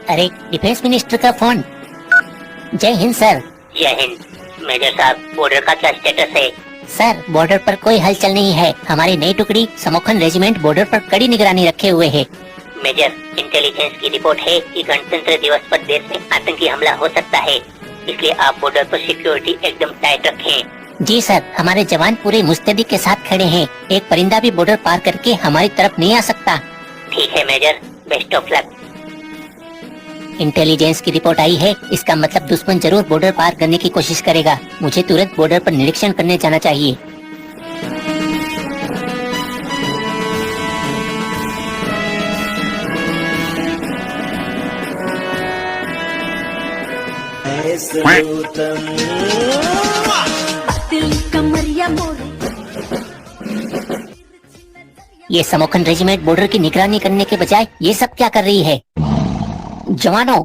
अरे defence minister का phone. जय हिंद सर। जय हिंद। मेजर साहब, बॉर्डर का क्या स्टेटस है? सर बॉर्डर पर कोई हलचल नहीं है। हमारी नई टुकड़ी समोखन रेजिमेंट बॉर्डर पर कड़ी निगरानी रखे हुए है। मेजर, इंटेलिजेंस की रिपोर्ट है कि गणतंत्र दिवस पर देश में आतंकी हमला हो सकता है, इसलिए आप बॉर्डर पर सिक्योरिटी एकदम टाइट रखें। जी सर, हमारे जवान पूरे मुस्तैदी के साथ खड़े हैं। एक परिंदा भी बॉर्डर पार करके हमारी तरफ नहीं आ सकता। ठीक है major, best of luck. Intelligence की रिपोर्ट आई है, इसका मतलब दुश्मन जरूर बॉर्डर पार करने की कोशिश करेगा। मुझे तुरंत बॉर्डर पर निरीक्षण करने जाना चाहिए। ये समोखन रेजिमेंट बॉर्डर की निगरानी करने के बजाय ये सब क्या कर रही है? जवानों,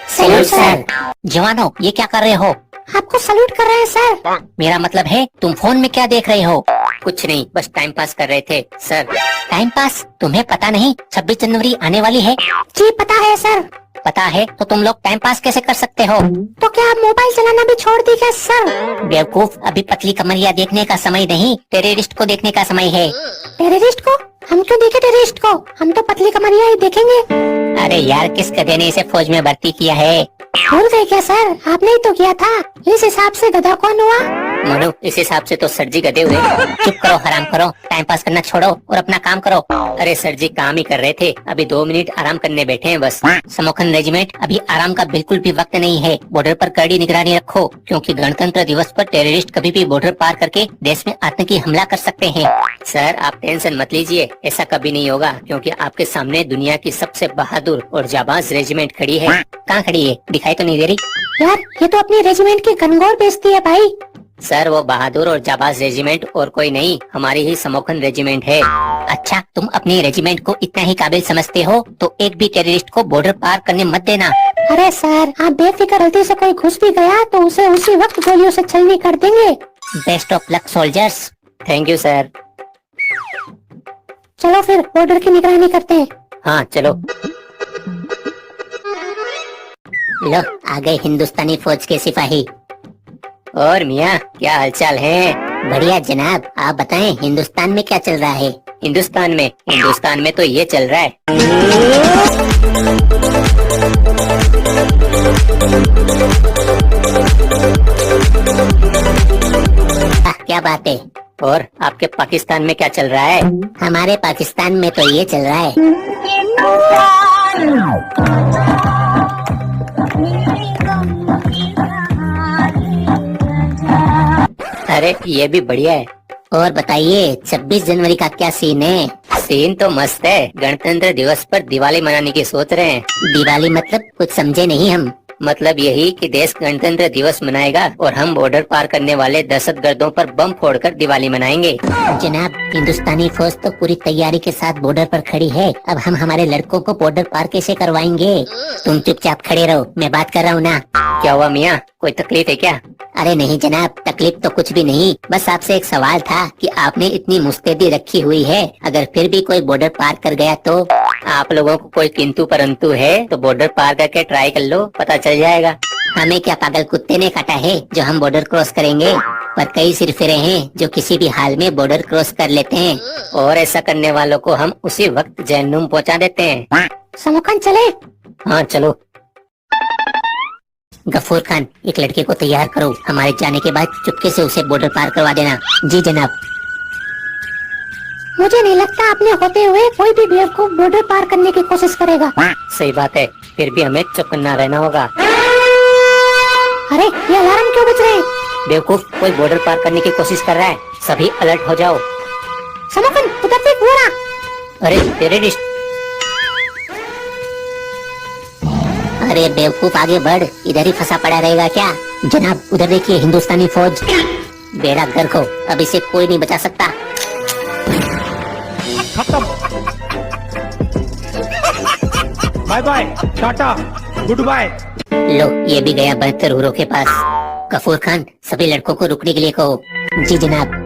सैल्यूट सर। जवानों ये क्या कर रहे हो? आपको सैल्यूट कर रहे हैं सर। मेरा मतलब है तुम फोन में क्या देख रहे हो? कुछ नहीं, बस टाइम पास कर रहे थे सर। Time pass? तुम्हें पता नहीं 26 जनवरी आने वाली है? जी पता है सर। पता है तो तुम लोग टाइम पास कैसे कर सकते हो? तो क्या आप मोबाइल चलाना भी छोड़ दी क्या सर? बेवकूफ, अभी पतली कमरिया देखने का समय नहीं, टेररिस्ट को देखने का समय है। टेररिस्ट को? हम क्यों देखे टेररिस्ट को? हम तो पतली कमरिया ही देखेंगे। अरे यार, किस गधे ने इसे फौज में भर्ती किया है? भूल गए क्या सर? आपने ही तो किया था। इस हिसाब से गधा कौन हुआ? मनु, इस हिसाब से तो सर जी गधे हुए। चुप करो, हराम करो, टाइम पास करना छोड़ो और अपना काम करो। अरे सर जी काम ही कर रहे थे, अभी 2 मिनट आराम करने बैठे हैं बस। समोखन रेजिमेंट, अभी आराम का बिल्कुल भी वक्त नहीं है। बॉर्डर पर कड़ी निगरानी रखो, क्योंकि गणतंत्र दिवस पर टेररिस्ट कभी भी बॉर्डर पार करके देश में आतंकी हमला कर सकते हैं। सर आप टेंशन मत लीजिए, ऐसा कभी नहीं होगा, क्योंकि आपके सामने दुनिया की सबसे बहादुर और जाबाज रेजिमेंट खड़ी है। कहाँ खड़ी है? दिखाई तो नहीं दे रही? यार ये तो अपनी रेजिमेंट की गनगौर बेचती है भाई। सर वो बहादुर और जाबाज रेजिमेंट और कोई नहीं, हमारी ही समोखन रेजिमेंट है। अच्छा, तुम अपनी रेजिमेंट को इतना ही काबिल समझते हो तो एक भी टेररिस्ट को बॉर्डर पार करने मत देना। अरे सर आप बेफिक्र, गलती से कोई घुस भी गया तो उसे उसी वक्त गोलियों से छलनी कर देंगे। Best of luck soldiers. Thank you sir. चलो फिर बॉर्डर की निगरानी करते हैं। हाँ चलो। लो आ गए हिंदुस्तानी फौज के सिपाही। और मियाँ क्या हालचाल है? बढ़िया जनाब, आप बताएं हिंदुस्तान में क्या चल रहा है? हिंदुस्तान में तो ये चल रहा है। क्या बात है? और आपके पाकिस्तान में क्या चल रहा है? हमारे पाकिस्तान में तो ये चल रहा है। अरे ये भी बढ़िया है। और बताइए 26 जनवरी का क्या सीन है? सीन तो मस्त है, गणतंत्र दिवस पर दिवाली मनाने की सोच रहे हैं। दिवाली मतलब कुछ समझे नहीं हम। मतलब यही कि देश गणतंत्र दिवस मनाएगा और हम बॉर्डर पार करने वाले दहशतगर्दों पर बम फोड़कर दिवाली मनाएंगे। जनाब हिंदुस्तानी फौज तो पूरी तैयारी के साथ बॉर्डर पर खड़ी है, अब हम हमारे लड़कों को बॉर्डर पार कैसे करवाएंगे? तुम चुपचाप खड़े रहो, मैं बात कर रहा हूँ ना। क्या हुआ मियाँ, कोई तकलीफ है क्या? अरे नहीं जनाब, तकलीफ तो कुछ भी नहीं, बस आपसे एक सवाल था कि आपने इतनी मुस्तैदी रखी हुई है, अगर फिर भी कोई बॉर्डर पार कर गया तो? आप लोगों को कोई किंतु परंतु है तो बॉर्डर पार करके ट्राई कर लो, पता चल जाएगा। हमें क्या पागल कुत्ते ने काटा है जो हम बॉर्डर क्रॉस करेंगे? पर कई सिरफिरे हैं जो किसी भी हाल में बॉर्डर क्रॉस कर लेते हैं, और ऐसा करने वालों को हम उसी वक्त जहन्नुम पहुंचा देते हैं। समोखन चले? हाँ चलो। गफूर खान, एक लड़के को तैयार करो, हमारे जाने के बाद चुपके से उसे बॉर्डर पार करवा देना। जी जनाब। मुझे नहीं लगता अपने होते हुए कोई भी बेवकूफ बॉर्डर पार करने की कोशिश करेगा। सही बात है, फिर भी हमें चौकन्ना रहना होगा। अरे ये अलार्म क्यों बज रहे हैं? बेवकूफ, कोई बॉर्डर पार करने की कोशिश कर रहा है, सभी अलर्ट हो जाओ। समोखन उधर देख, वो रहा। अरे टेररिस्ट। अरे बेवकूफ आगे बढ़, इधर ही फंसा पड़ा रहेगा क्या? जनाब उधर देखिए हिंदुस्तानी फौज। बेड़ा गर्क हो, अब इसे कोई नहीं बचा सकता। खत्म। Bye bye, ta-ta, goodbye. लो ये भी गया 72 हुरों के पास। गफूर खान, सभी लड़कों को रुकने के लिए कहो। जी जनाब।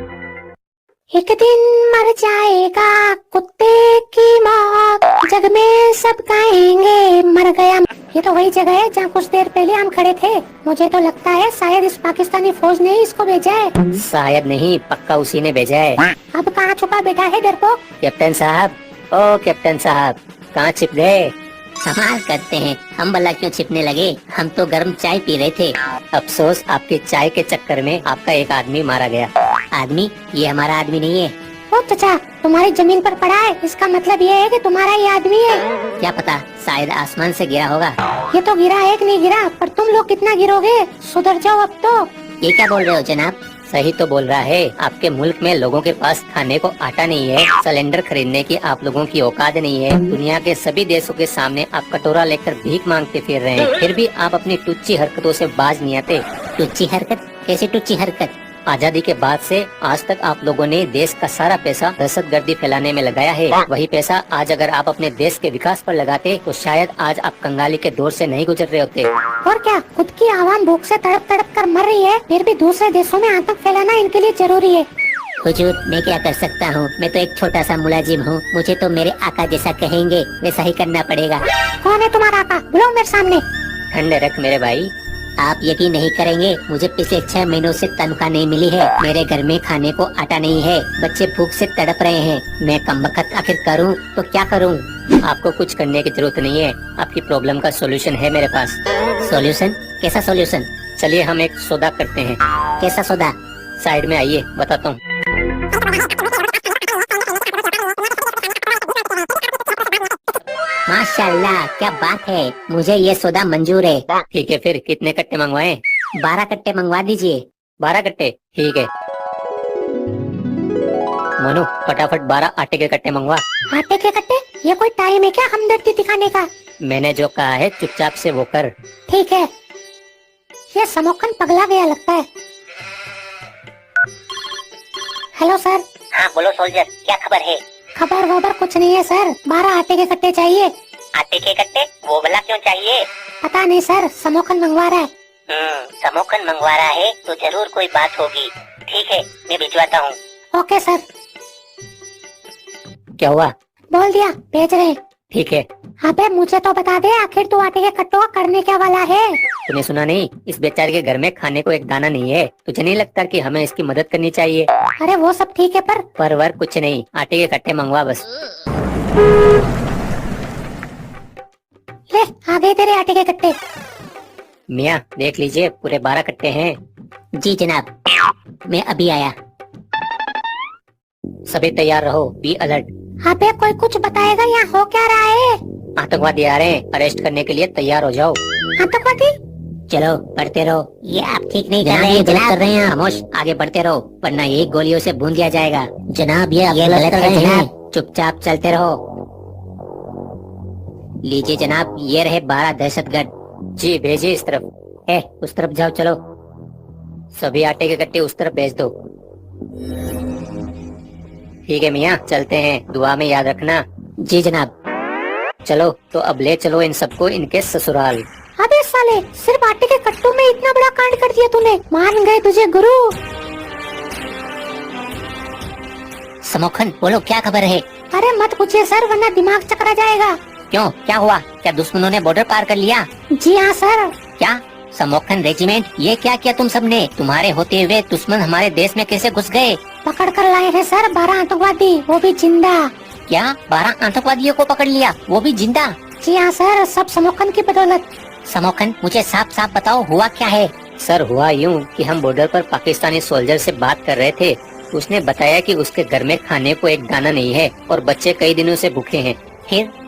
एक दिन मर जाएगा कुत्ते की मौत, जग में सब गाएंगे हाय मर गया। ये तो वही जगह है जहाँ कुछ देर पहले हम खड़े थे। मुझे तो लगता है शायद इस पाकिस्तानी फौज ने ही इसको भेजा है। शायद नहीं, पक्का उसी ने भेजा है। अब कहाँ छुपा बैठा है डरपोक? कैप्टन साहब, ओ कैप्टन साहब, कहाँ छिप गए? कमाल करते हैं, हम भला क्यों छिपने लगे? हम तो गर्म चाय पी रहे थे। अफसोस आपकी चाय के चक्कर में आपका एक आदमी मारा गया। आदमी? ये हमारा आदमी नहीं है। ओ चाचा, तुम्हारी जमीन पर पड़ा है, इसका मतलब ये है कि तुम्हारा ये आदमी है। क्या पता, शायद आसमान से गिरा होगा। ये तो गिरा है कि नहीं गिरा, पर तुम लोग कितना गिरोगे? सुधर जाओ अब तो। ये क्या बोल रहे हो जनाब? सही तो बोल रहा है। आपके मुल्क में लोगों के पास खाने को आटा नहीं है, सिलेंडर खरीदने की आप लोगों की औकात नहीं है। दुनिया के सभी देशों के सामने आप कटोरा लेकर भीख मांगते फिर रहे हैं, फिर भी आप अपनी टुच्ची हरकतों से बाज नहीं आते। टुच्ची हरकत? कैसी टुच्ची हरकत? आजादी के बाद से आज तक आप लोगों ने देश का सारा पैसा दहशतगर्दी फैलाने में लगाया है। वही पैसा आज अगर आप अपने देश के विकास पर लगाते तो शायद आज आप कंगाली के दौर से नहीं गुजर रहे होते। और क्या, खुद की आवाम भूख से तड़प तड़प कर मर रही है, फिर भी दूसरे देशों में आतंक फैलाना इनके लिए जरूरी है। हुजूर, मैं क्या कर सकता हूँ? मैं तो एक छोटा सा मुलाजिम हूँ। मुझे तो मेरे आका जैसा कहेंगे वैसा ही करना पड़ेगा। कौन है तुम्हारा आका? बुलाओ मेरे सामने। ठंडे रख मेरे भाई। आप यकीन नहीं करेंगे, मुझे पिछले 6 महीनों से तनख्वाह नहीं मिली है। मेरे घर में खाने को आटा नहीं है, बच्चे भूख से तड़प रहे हैं। मैं कमबख्त आखिर करूं तो क्या करूं? आपको कुछ करने की जरूरत नहीं है, आपकी प्रॉब्लम का सॉल्यूशन है मेरे पास। सॉल्यूशन? कैसा सॉल्यूशन? चलिए हम एक सौदा करते हैं। कैसा सौदा? साइड में आइए, बताता हूँ। माशाल्लाह, क्या बात है, मुझे ये सौदा मंजूर है। ठीक है, फिर कितने कट्टे मंगवाएं? 12 कट्टे मंगवा दीजिए। 12 कट्टे? ठीक है। मोनू, फटाफट 12 आटे के कट्टे मंगवा। आटे के कट्टे? ये कोई टाइम है क्या हमदर्दी दिखाने का? मैंने जो कहा है चुपचाप से वो कर। ठीक है। ये समोखन पगला गया लगता है। Hello sir. हाँ बोलो सोल्जर, क्या खबर है? खबर वबर कुछ नहीं है सर, 12 आटे के कट्टे चाहिए। आटे के कट्टे? वो भला क्यों चाहिए? पता नहीं सर, समोखन मंगवा रहा है। समोखन मंगवा रहा है तो जरूर कोई बात होगी। ठीक है, मैं भिजवाता हूँ। Okay sir. क्या हुआ? बोल दिया, भेज रहे हैं। ठीक है। अबे मुझे तो बता दे, आखिर तू आटे के कट्टों का करने क्या वाला है? तूने सुना नहीं? इस बेचारे के घर में खाने को एक दाना नहीं है। तुझे नहीं लगता कि हमें इसकी मदद करनी चाहिए? अरे वो सब ठीक है, पर वर कुछ नहीं, आटे के कट्टे मंगवा बस। ले आ गए तेरे आटे के कट्टे। मियाँ देख लीजिए, पूरे 12 कट्टे हैं। जी जनाब, मैं अभी आया। सभी तैयार रहो, बी अलर्ट। अबे कोई कुछ बताएगा, यहाँ हो क्या रहा है? आतंकवादी आ रहे हैं, अरेस्ट करने के लिए तैयार हो जाओ। आतंकवादी? चलो बढ़ते रहो। ये आप ठीक नहीं कर जनाब रहे ये हैं गलत जनाब। कर रहे हैं, खामोश, आगे बढ़ते रहो वरना यही गोलियों से भून दिया जाएगा। जनाब ये गलत कर रहे हैं। चुपचाप चलते रहो। लीजिए जनाब, ये रहे 12 दहशतगर्द। जी भेजिए इस तरफ। उस तरफ जाओ, चलो। सभी आटे के कट्टे उस तरफ भेज दो। ठीक है मियाँ, चलते हैं, दुआ में याद रखना। जी जनाब। चलो तो अब ले चलो इन सबको इनके ससुराल। अबे साले, सिर्फ आटे के कट्टों में इतना बड़ा कांड कर दिया तूने, मान गए तुझे गुरु। समोखन बोलो, क्या खबर है? अरे मत पूछिए सर, वरना दिमाग चकरा जाएगा। क्यों, क्या हुआ? क्या दुश्मनों ने बॉर्डर पार कर लिया? जी हाँ सर। क्या? समोखन रेजिमेंट, ये क्या किया तुम सबने? तुम्हारे होते हुए दुश्मन हमारे देश में कैसे घुस गए? पकड़ कर लाए हैं सर 12 आतंकवादी, वो भी जिंदा। क्या 12 आतंकवादियों को पकड़ लिया, वो भी जिंदा? जी हाँ सर, सब समोखन की बदौलत। समोखन, मुझे साफ साफ बताओ, हुआ क्या है? सर हुआ यूँ कि हम बॉर्डर पर पाकिस्तानी सोल्जर से बात कर रहे थे। उसने बताया कि उसके घर में खाने को एक दाना नहीं है और बच्चे कई दिनों से भूखे हैं।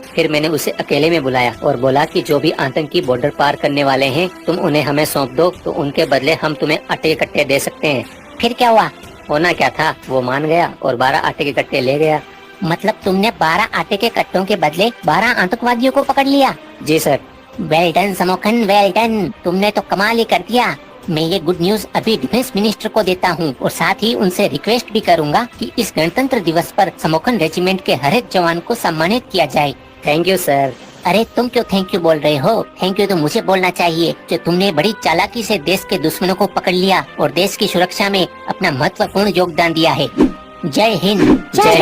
फिर मैंने उसे अकेले में बुलाया और बोला कि जो भी आतंकी बॉर्डर पार करने वाले हैं तुम उन्हें हमें सौंप दो, तो उनके बदले हम तुम्हें आटे के कट्टे दे सकते हैं। फिर क्या हुआ? होना क्या था, वो मान गया और 12 आटे के कट्टे ले गया। मतलब तुमने 12 आटे के कट्टों के बदले 12 आतंकवादियों को पकड़ लिया? जी sir. Well done Samokhan, well done, तुमने तो कमाल ही कर दिया। मैं ये गुड न्यूज अभी डिफेंस मिनिस्टर को देता हूँ और साथ ही उनसे रिक्वेस्ट भी करूँगा कि इस गणतंत्र दिवस पर समोखन रेजिमेंट के हर एक जवान को सम्मानित किया जाए। Thank you sir. अरे तुम क्यों थैंक यू बोल रहे हो? थैंक यू तो मुझे बोलना चाहिए, जो तुमने बड़ी चालाकी से देश के दुश्मनों को पकड़ लिया और देश की सुरक्षा में अपना महत्वपूर्ण योगदान दिया है। जय हिंद। जय हिंद।